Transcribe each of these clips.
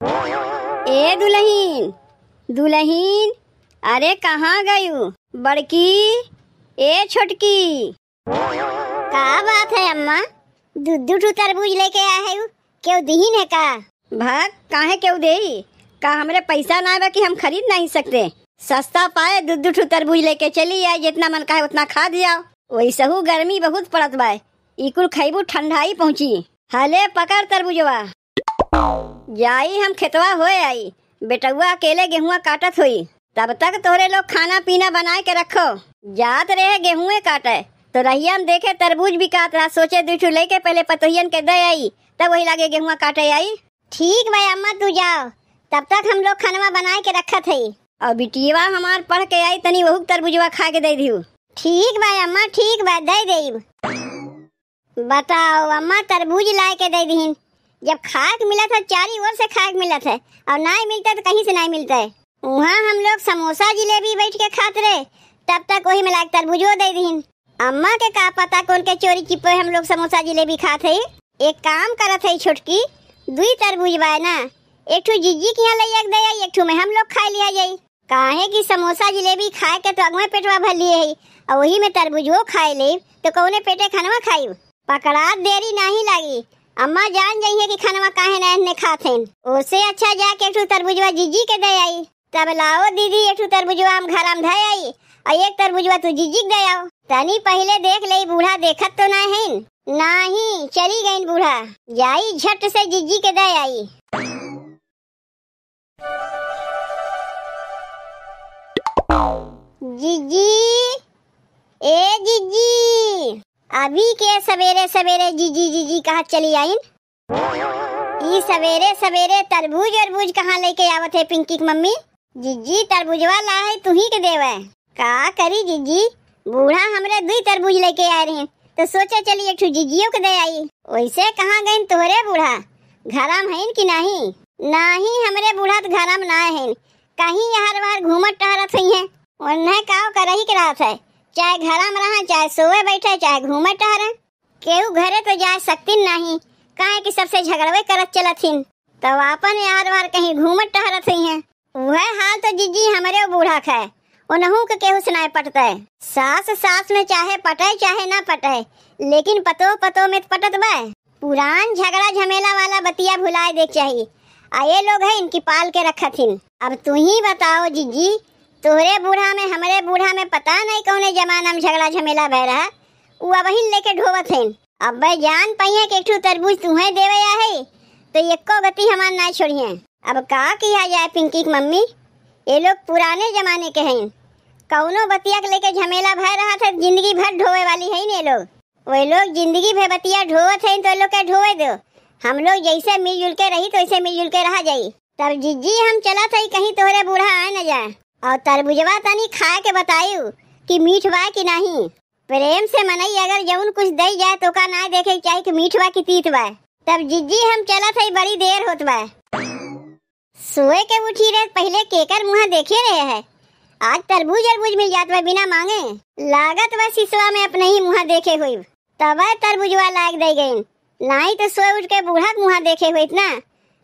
ए दुल्हीन, दुल्हीन, अरे कहाँ गयू बड़की? ए छोटकी, का बात है अम्मा? दूध तरबूज लेके आया है, क्यों दीन है का? भाग काहे क्यों दे? का हमरे पैसा ना बा कि हम खरीद नहीं सकते? सस्ता पाए दूध तरबूज लेके चली आई, जितना मन का है उतना खा दिया। वैसे गर्मी बहुत पड़त बा, इकुल खैबू ठंडाई पहुँची। हले पकड़ तरबूजवा, जाई हम खेतवा होए आई। बेटुआ अकेले गेहुआ काटत हुई, तब तक तोहरे लोग खाना पीना बना के रखो। जात रहे गेहुए काटे तो रहिया हम देखे तरबूज भी काट रहा, सोचे दूठू लेके पहले पतोहियन के दे आई, तब वही लागे गेहुआ काटे आई। ठीक भाई अम्मा तू जाओ, तब तक हम लोग खाना बना के रखत है। और बिटिया हमार पढ़ के आई, तनी वहू तरबूजवा खा के दे दियो। ठीक भाई अम्मा, ठीक बा, दे देब। बताओ अम्मा, तरबूज लाए के दे दीन। जब खाक मिला था चारी ओर से खाक मिला था, और नहीं मिलता तो कहीं से नहीं मिलता है। वहाँ हम लोग समोसा जिलेबी बैठ के खाते रहे, तब तक वही मिला के तरबूजो दे दीन। अम्मा के का पता कौन के चोरी चिपे हम लोग समोसा जिलेबी खाते है। एक काम करत है छोटकी, दुई तरबूज बा ना, एक ठू जीजी के यहाँ ले दे आई, एक ठू में हम लोग खा लिया जाई। काहे कि समोसा जिलेबी खाए के तो अगुए पेटवा भर लिए है, और वही में तरबूजो खाए ले तो कौने पेटे खानवा खाई। पकड़ा देरी नहीं लगी, अम्मा जान जाइए कि खानवा काहे नहीं खाते। उससे अच्छा जाके एक ठू तरबूजवा जीजी के दे आई। तब लाओ दीदी, एक ठू तरबूजवा हम घर में धे आई, और एक तरबूजवा तू जीजी दे आओ। तनी पहले देख ले, बूढ़ा देखत तो नहीं है। नहीं चली गई बूढ़ा, जाई झट से जीजी के दे आई। जीजी, ए जीजी, अभी के सवेरे सवेरे जीजी जीजी कहाँ चली आई? ई सवेरे सवेरे तरबूज अरबूज कहाँ लेके आवत है पिंकी की मम्मी? जीजी तरबूजवा ला है तू ही के देवे। का करी जीजी, बूढ़ा हमरे दुई तरबूज लेके आ रहे हैं, तो सोचा चली एक ठू जीजियों के दे आई। वैसे कहाँ गई तोहरे बूढ़ा? घरम है कि नहीं? नहीं हमरे बूढ़ा तो घरम ना है, कहीं हर बार घूमत टहरत हुई है। उन्हें काव करही के रात है, चाहे घरम रहा, चाहे सोए बैठे, चाहे घूमत टहरे। केहू घरे तो जा सकती नहीं, काहे कि सबसे झगड़वे करत चलत हिन, तब अपन हर बार कहीं घूमत टहरत हुई है। वह हाल तो जीजी हमरे बूढ़ा है, उनहू के केहू सुनाए पटता है। सास सास में चाहे पटे चाहे ना पटे, लेकिन पतो पतो में पटत बा। पुरान झगड़ा झमेला वाला बतिया भुलाए देख चाहिए। आये लोग है इनकी पाल के रखत हिन। अब तू ही बताओ जीजी, तोहरे बूढ़ा में हमरे बूढ़ा में पता नहीं कौने जमाना में झगड़ा झमेला भय रहा, वो वही लेके ढोवत है। अब भाई जान पाइए कि एक ठू तरबूज तुम्हें देवे या है, तो एको गति हमार ना छोड़िए। अब का किया जाए पिंकी की मम्मी, ये लोग पुराने जमाने के हैं, कौनो बतिया के लेके झमेला भय रहा था, जिंदगी भर ढोवे वाली है ये लोग। वे लोग जिंदगी भर बतिया ढोवत है तो लोग के ढोवे दो। हम लोग जैसे मिलजुल के रही तो वैसे मिलजुल के रह जाई। तब जीजी हम चला था कहीं तोहरे बूढ़ा आ न जाए। और तरबूजवा तनी खा के बतायू कि मीठ बा कि नहीं। प्रेम से मनई, अगर जौन कुछ दे जाए तो का ना देखे चाहे कि मीठ बा कि तीत बा। तब जीजी हम चला था, बड़ी देर होत बा। सोए के उठी रहे पहले केकर मुँह देखे रहे है, आज तरबूज अरबूज मिल जात बा बिना मांगे। लागत बा सिसवा में अपने ही मुँह देखे हुई, तब तरबूजवा लाग दे गई। नहीं तो सोए उठ के बूढ़ा मुँह देखे हुई ना,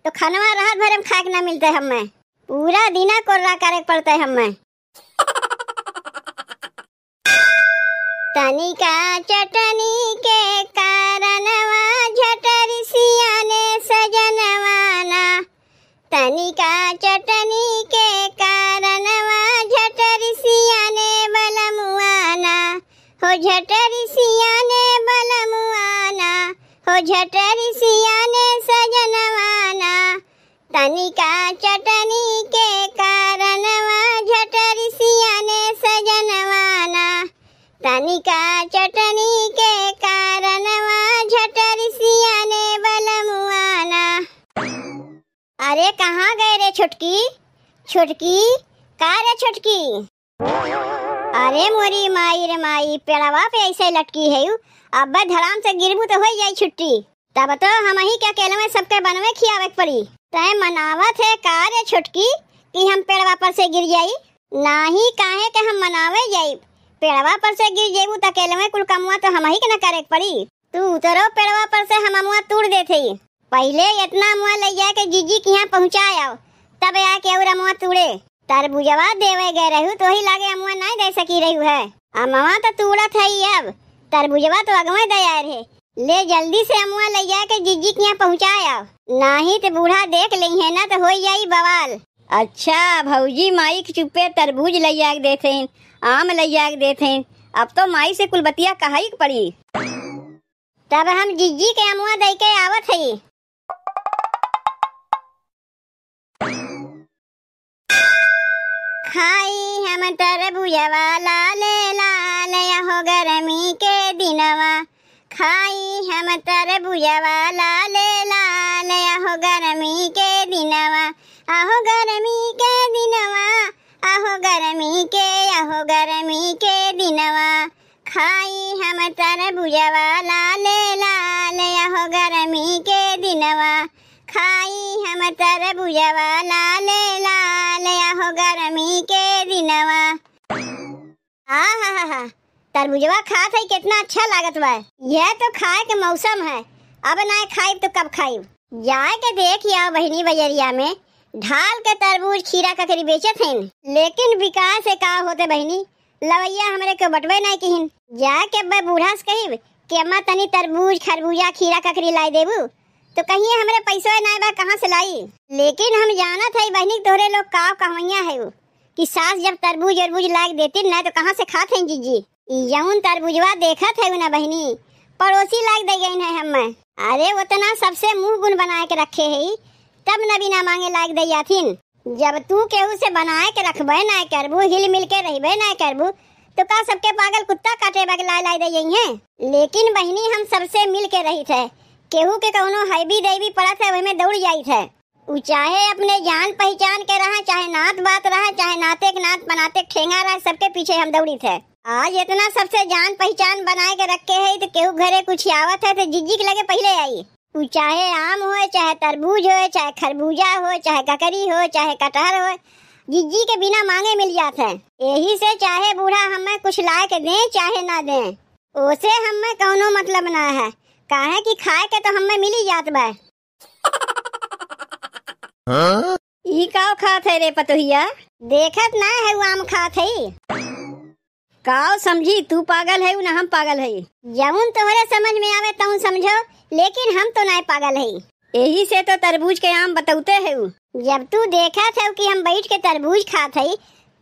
तो खनवा रात भर हम खाक ना मिलते, हमें पूरा दिना कोर्रा करे पड़ता है। हमें तनिका चटनी के कारणवा झटरी सियाने सजनवाना, तनिका चटनी के कारणवा झटरी सियाने बलमुआना, हो झटरी सियाने बलमुआना, हो झटरी सियाने सजनवाना। तनिका चटनी के कारणवा झटरी सियाने सजनवाना, तनिका चटनी के कारणवा झटरी सियाने बलमुआना। अरे कहाँ गए रे छोटकी? छोटकी का रे छोटकी? अरे मोरी माई रे माई, पेड़वा पे ऐसे लटकी है, अब धराम से गिरबू तो हो जाई छुट्टी। तब तो हम ही क्या केले में सबके बनवे खियावे पड़ी। तय मनावत है का रे छोटकी कि हम पेड़वा पर से गिर जाई? नाही, काहे के हम मनावे जाई? पेड़वा पर से गिर जेबू तो केले में कुल कमुआ तो हम ही के न करे पड़ी। तू उतरो पेड़वा पर से हम मुआ तोड़ देते। पहले इतना मुआ ले जाए के जीजी के यहाँ पहुँचाए आओ तब आके और अमुआ तूड़े तरबूजवा देवे गए रहू तो ही लागे अमुआ नहीं दे सकी रहू है। अमुआ तो तूड़त है अब तरबूजवा तो अगवा दे आए रहे। ले जल्दी से अमुआ ले जाके जीजी के यहाँ पहुँचाए आओ, नहीं तो बूढ़ा देख ली है ना तो हो जाई बवाल। अच्छा भौजी माई के चुप्पे तरबूज ले जाके देते हैं, आम ले जाके देते हैं। अब तो माई से कुल बतिया कहाई पड़ी। तब हम जीजी के अमुआ दे के आवत है। खाई हम तरबूजवा लाले लाले हो गरमी के दिनवा, खाई हम तरबूजवा लाले लाले हो गरमी के दिनवा, आहो गरमी के दिनवा, आहो गरमी के, आहो गरमी के दिनवा, खाई हम तरबूजवा लाले लाले आहो गरमी के दिनवा, खाई हम तरबूजवा लाले लाले आहो गरमी के दिनवा। आहा तरबूजवा खात है कितना अच्छा लागत बा। यह तो खाए के मौसम है, अब ना खाई तो कब खाई। जाए के देख आओ बहनी बजरिया में ढाल के तरबूज खीरा ककरी बेचत हैं, लेकिन विकास से का होते बहनी लवैया हमरे के बटवे नहीं किहिन। जाके अब बूढ़ा से कही कि अम्मा तनी तरबूज खरबूजा खीरा ककरी लाई देबू तो कहिए हमरे पैसा नहीं बा कहाँ से लाई। लेकिन हम जानत है बहनी तोहरे लोग का कहवैया है वो कि सास जब तरबूज अरबूज लाग देती ना तो कहाँ से खाते हैं जीजी। यौन तरबूजवा देखत है ना बहनी पड़ोसी लाग दे गई है हमें। अरे उतना सबसे मुंह गुण बना के रखे है तब न बिना मांगे लाग दे जाथिन। जब तू केहू से बनाए के रखबे ना करबू हिल मिल के रहबे ना करबू तो का सबके पागल कुत्ता काटे बग लाई दे जाई है। लेकिन बहनी हम सबसे मिल के रही थे, केहू के कौनो हैबी दैवी पड़त है वही दौड़ जाई थे। उ चाहे अपने जान पहचान के रहा, चाहे नात बात रहा, चाहे नाते के नात बनाते ठेंगा रहा, सबके पीछे हम दौड़ी थे। आज इतना सबसे जान पहचान बनाए के रखे है तो केहू घरे कुछ आवत है तो जीजी के लगे पहले आई। उ चाहे आम हो, चाहे तरबूज हो, चाहे खरबूजा हो, चाहे ककरी हो, चाहे कटहर हो, जीजी के बिना मांगे मिल जाते हैं। यही से चाहे बूढ़ा हमें कुछ ला के दें चाहे ना दें, ओसे हमें कौनो मतलब ना है, काहे कि खाए के तो हमें मिल ही जात बा। ई काव खात है रे पतोहिया? देखत ना है वो आम खात है। काव समझी तू पागल है ना हम पागल है? जमुन तोहरे समझ में आवे तऊ समझो, लेकिन हम तो नहीं पागल है। यही से तो तरबूज के आम बतौते है। जब तू देखा था कि हम बैठ के तरबूज खात है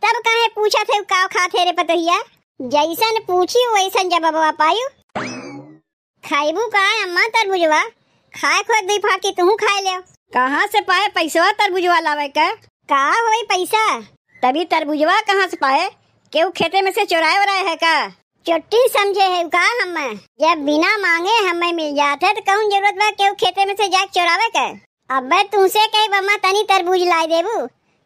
तब काहे पूछा थे काव खात है रे पतोहिया? जैसन पूछी वैसन जवाब पायू। खाइबू का अम्मा तरबूजवा? खाए खुद दी फाकी तू खाए ले। कहाँ से पाए पैसा तरबूजवा लावे का होई पैसा? तभी तरबूजवा कहाँ से पाए? केहू खेते में से चुराए वराए है का? चुट्टी समझे है का हमें? जब बिना मांगे हमें मिल जाता तो कौन जरूरत बा केहू खेते में से जाके चुरावे का? अब तुमसे कही बम्मा तनी तरबूज लाई देबू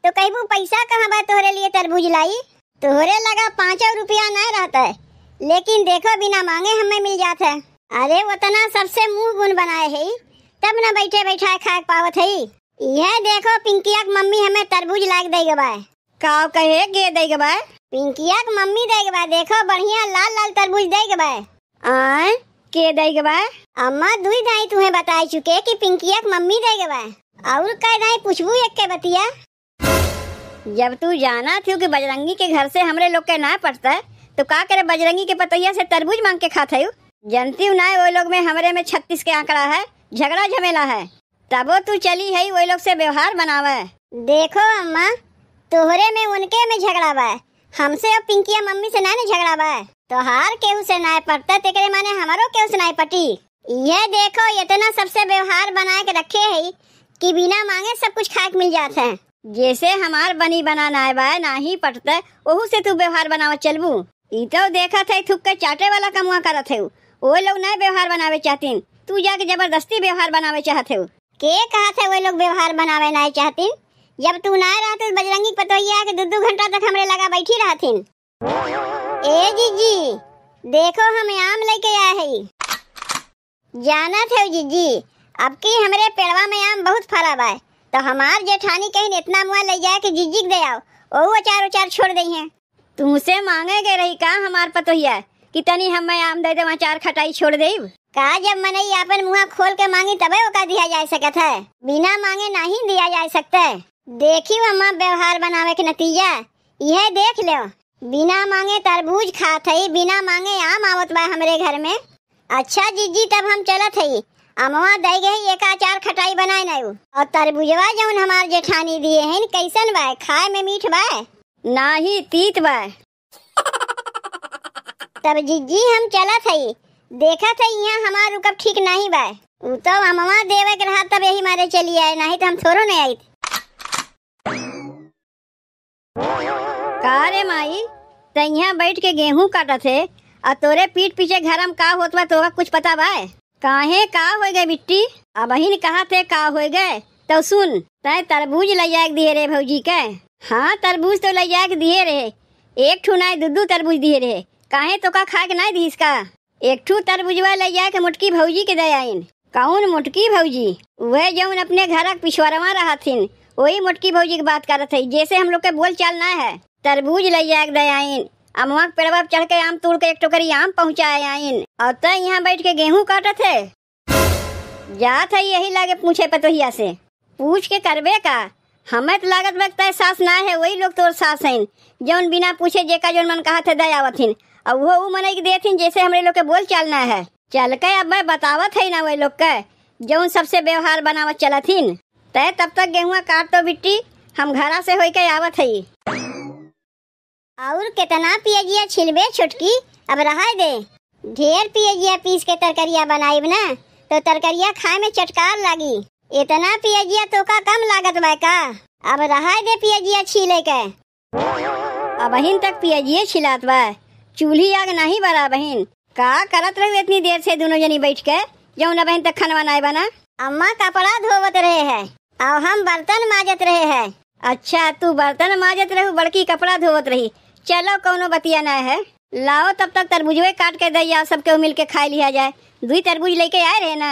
तो कहबू पैसा कहाँ बा तोहरे लिए तरबूज लाई? तोहरे लगा 5 रुपया नहीं रहता है, लेकिन देखो बिना मांगे हमें मिल जाता है। अरे उतना सबसे मुंह गुण बनाए है तब न बैठे बैठा खाए पावत है। यह देखो पिंकिया की मम्मी हमें तरबूज लाग देगा बा। काव कहे गे देगा बा? पिंकिया की मम्मी देगा बा, देखो बढ़िया लाल लाल तरबूज देगा बा। आय के देगा बा? अम्मा दुई दाई तुम्हें बता चुके कि पिंकिया की मम्मी देगा बा, और कह दाई पूछबू एक के बतिया। जब तू जाना थी कि बजरंगी के घर से हमरे लोग के ना पड़ता तो का करे बजरंगी के पतैया से तरबूज मांग के खाता है? जनती ना वो लोग में हमरे में 36 के आंकड़ा है, झगड़ा झमेला है, तबो तू चली है वो लोग से व्यवहार बनावे। देखो अम्मा तोहरे में उनके में झगड़ा बा, हमसे और पिंकिया मम्मी से ना झगड़ा बा। तो हार केहू से ना पड़ता तेरे माने हमारो केहू से ना पटी। यह देखो इतना सबसे व्यवहार बना के रखे है कि बिना मांगे सब कुछ खाए मिल जाता है। जैसे हमार बनी बनाना है बा ना ही पटता ओहू से तू व्यवहार बनावा चलबू। ई तो देखा था थुक के चाटे वाला कमुआ करत है, वो लोग नए व्यवहार बनावे चाहतीन, तू जाके जबरदस्ती व्यवहार बनावे चाहते हो। के कहा था वो लोग व्यवहार बनावे ना चाहतीन? जब तू ना रहते बजरंगी पतोहिया के 2 घंटा तक हमरे लगा बैठी रहतीन। ए जीजी देखो हम आम लेके आए है। जाना थे जीजी अब की हमरे पेड़वा में आम बहुत फरा बा, तो हमार जेठानी कहीं इतना मुआ ले जाए कि जीजी दे आओ, ओ अचार छोड़ दई है। तुमसे मांगे गए रही का हमार पतोहिया कि तनी हमें आम दे दे, अचार खटाई छोड़ दे? का जब मनई अपन मुँह खोल के मांगी तबे ओका दिया जा सकत है, बिना मांगे नहीं दिया जा सकता। देखी अम्मा व्यवहार बनावे के नतीजा यह देख लो। बिना मांगे तरबूज खात हई, बिना मांगे आम आवत बा हमरे घर में। अच्छा जीजी तब हम चलत हई, अमवा दई गई एक अचार खटाई बनाए नहीं। और तरबूजवा जौन हमार जेठानी दिए हैं कैसन बा, खाए में मीठ बा नाही तीत बा। तब जीजी हम चलत हई, देखत हई यहाँ हमार रुकब ठीक नहीं बा। उ तो अमवा देवे के रहा तब यही मारे चली आए, नहीं तो हम थोड़ो नहीं आई। का रे माई तैया बैठ के गेहूं काटत है और तोरे पीठ पीछे घर में का होत बा तोरा कुछ पता बा? काहे का हो गए बिट्टी? अब ही कहा थे का हो गए तो सुन, तय तरबूज ले जाए दिए रे भौजी के। हाँ तरबूज तो ले जाए दिए रहे, एक ठू नहीं दू तरबूज दिए रहे। काहे तो का खा के नहीं दी इसका? एक ठू तरबूजवा ले जाए के मुटकी भौजी के दे आइन। कौन मुटकी भौजी? वह जौन अपने घर पिछवाड़वा रहा थीन, वही मुटकी भौजी की बात करत है। जैसे हम लोग के बोल चाल ना है। तरबूज ले जाए दे आइन, अमवा के पेड़वा चढ़ के आम तोड़ के एक टोकरी आम पहुँचाए आइन, और तय यहाँ बैठ के गेहूं काटत है। जात है यही लागे पूछे पतोहिया से, पूछ के करबे का? हमें तो लागत लगता है सास ना है, वही लोग तोर सास हैं जौन बिना पूछे जेका जौन मन कहा थे दे आवथिन, और वो मनई के देथिन जैसे हमरे लोग के बोल चालना है। चल के अब मैं बतावत है ना वही लोग के जौन सबसे व्यवहार बनावत चलथिन। तय तब तक गेहुआ काट तो बिट्टी, हम घरा से होई के आवत है। और कितना पियजिया छिलबे छुटकी, अब रहा दे। ढेर पियजिया पीस के तरकरिया बनाइब ना तो तरकरिया खाए में चटकार लगी। इतना पियजिया तो का कम लागत बा का? अब रहा दे पियजिया छीले के। अब बहिन तक पियजिए छिलात बा, चूल्ही आग नहीं बरा बहिन। का करत रहे इतनी देर से दोनों जनी बैठ के जौन बहन तक खाना बनाए बना? अम्मा कपड़ा धोवत रहे है और हम बर्तन माजत रहे है। अच्छा तू बर्तन माजत रहू, बड़की कपड़ा धोवत रही। चलो कौनो बतिया ना है, लाओ तब तक तरबूजवे काट के दे जाओ, सबके मिल के खा लिया जाए। 2 तरबूज लेके आए रहे ना।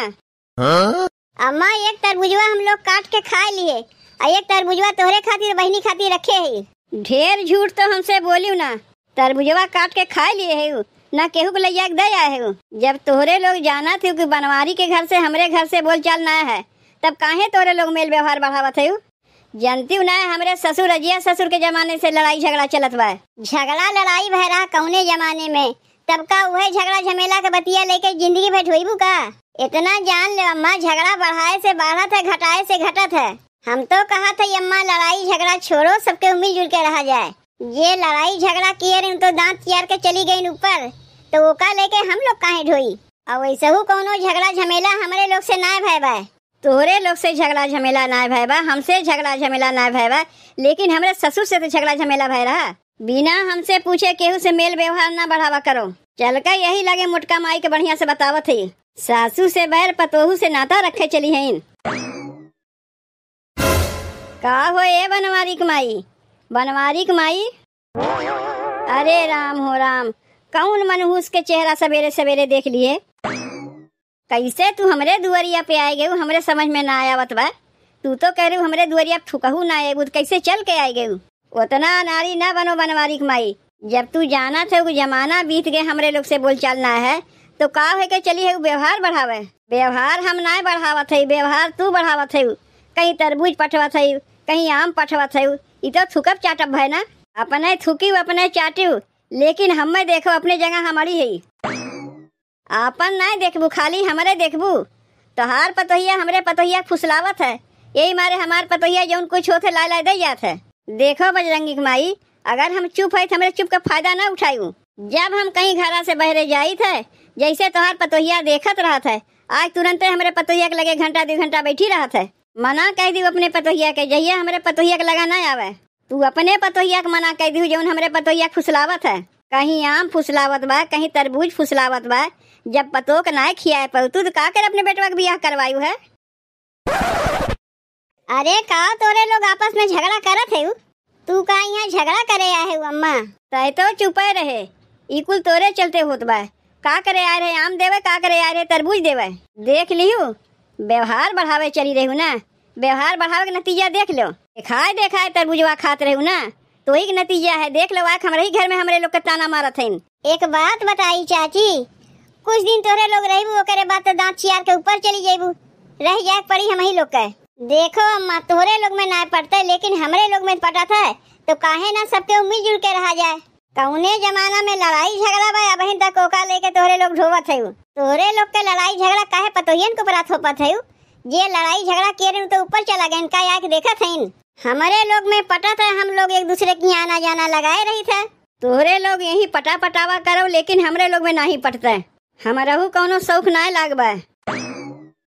अम्मा एक तरबूजवा हम लोग काट के खा लिए और एक तरबूजवा तोहरे खातिर बहनी खातिर रखे है। ढेर झूठ तो हमसे बोलियो ना, तरबूजवा काट के खा लिए है ना, केहू को ले जाके दे आए है। जब तोहरे लोग जाना थे कि बनवारी के घर से हमरे घर से बोल चाल ना है, तब काहे तोरे लोग मेल व्यवहार बढ़ावत है? जानती हूँ ना हमरे ससुर अजिया ससुर के जमाने से लड़ाई झगड़ा चलत बा। झगड़ा लड़ाई भय रहा कौने जमाने में, तब का वह झगड़ा झमेला के बतिया लेके जिंदगी भर ढोईबू का? इतना जान ले अम्मा, झगड़ा बढ़ाए से बढ़त है, घटाए से घटत है। हम तो कहा था अम्मा लड़ाई झगड़ा छोड़ो, सबके मिलजुल के रहा जाए। ये लड़ाई झगड़ा किए रही तो दांत चियार के चली गई ऊपर, तो वो का लेके हम लोग काहे ढोई? और वैसे हु कौनो झगड़ा झमेला हमारे लोग से ना भय बा। तोरे लोग से झगड़ा झमेला ना भय बा, हमसे झगड़ा झमेला ना भय बा, लेकिन हमरे ससुर से तो झगड़ा झमेला भय रहा। बिना हमसे पूछे केहू से मेल व्यवहार ना बढ़ावा करो। चल का यही लगे मुटका माई के बढ़िया से बतावत है, सासू से बैर पतोहू से नाता रखे चली है। का हो ए बनवारी के माई, बनवारी के माई? अरे राम हो राम, कौन मनहूस के चेहरा सवेरे सवेरे देख लिए? कैसे तू हमरे दुआरिया पे आए गए, हमरे समझ में ना आवत बा। तू तो कह रही हमरे दुआरिया थुकहू ना आए, कैसे चल के आए गए? उतना नारी ना बनो बनवारी के माई। जब तू जाना थे वो जमाना बीत गए, हमरे लोग से बोल चलना है तो का है के चली है व्यवहार बढ़ावे। व्यवहार हम ना बढ़ावत है, व्यवहार तू बढ़ावत है। कहीं तरबूज पठवत है, कहीं आम पठवत है, ये तो थुकब चाटब है ना। अपने थुकी अपने चाटू, लेकिन हमें देखो अपने जगह हमारी है। आपन ना देखबू, खाली हमारे देखबू। तोहार पतोहिया हमरे पतोहिया फुसलावत है, यही मारे हमार पतोहिया जौन कुछ होते ला ला दे जात है। देखो बजरंगी की माई, अगर हम चुप है तो हमरे चुप का फायदा ना उठायू। जब हम कहीं घरा से बहरे जाई थे, जैसे तोहार पतोहिया देखत रहा था, आज तुरंत हमरे पतोहिया के लगे घंटा 2 घंटा बैठी रहा था। मना कह दी अपने पतोहिया के, जहिया हमरे पतोहिया के लगा ना आवे। तू अपने पतोहिया के मना कह दी जौन हमरे पतोहिया फुसलावत है। कहीं आम फुसलावत बा, कहीं तरबूज फुसलावत बा। जब पतो के ना खियाए पर तू तो का कर अपने बेटवा के बियाह करवायू है? अरे का तोरे लोग आपस में झगड़ा करत है? तू का यहाँ झगड़ा करे आए है अम्मा? तय तो चुपे रहे, इकुल तोरे चलते होत बा। का करे आए रहे आम देवे, का करे आए रहे तरबूज देवे। देख लियो व्यवहार बढ़ावे चली रही ना, व्यवहार बढ़ावे के नतीजा देख लो। देखाए तरबूजवा खात रही ना, तो ही नतीजा है। देख लो आज हमारे ही घर में हमरे लोग के ताना मारत है। एक बात बताई चाची, कुछ दिन तोरे लोग रहीबू, ओकरे बाद तो दांत चियार के ऊपर चली जाइबू। रह जाए पड़ी हम ही लोग के। देखो अम्मा, तोरे लोग में ना पड़ता लेकिन हमरे लोग में पटा था, तो काहे ना सबके मिलजुल के रहा जाए। कौने जमाना में लड़ाई झगड़ा बा, अब तक कोका लेके तोरे लोग ढोवत है। तोरे लोग के लड़ाई झगड़ा काहे पतोहियन को बरात होपत है। जे लड़ाई झगड़ा किए तो ऊपर चला गए, इनका आके देखा था। हमारे लोग में पटा था, हम लोग एक दूसरे की आना जाना लगाए रही था। तोहरे लोग यही पटा पटावा करो, लेकिन हमरे लोग में नहीं पटता। हमारा कौनो शौक ना लागबा।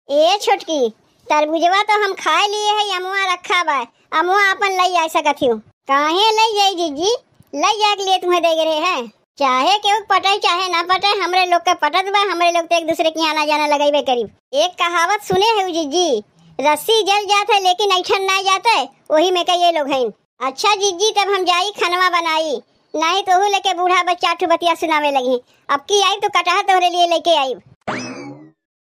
ए छोटकी, तरबूजवा तो हम खाए लिए है, अमुआ रखा बा, अमुआ अपन लई जा सकत हूँ। काहे लई जाई जीजी, लई जा के लिए तुम्हें दे रहे हैं। चाहे केहू पटाई चाहे ना पटाई, हमरे लोग के पटत बा। हमरे लोग तो एक दूसरे की आना जाना लगाइबे करीब। एक कहावत सुने है जीजी, रस्सी जल जाता है लेकिन ऐठन ना जाता है, वही में कई लोग हैं। अच्छा जीजी, तब हम जाई खनवा बनाई, नहीं तो लेके बूढ़ा बच्चा ठुबतिया सुनावे लगी। अब की आई तो कटहर तोहरे लिए लेके आई।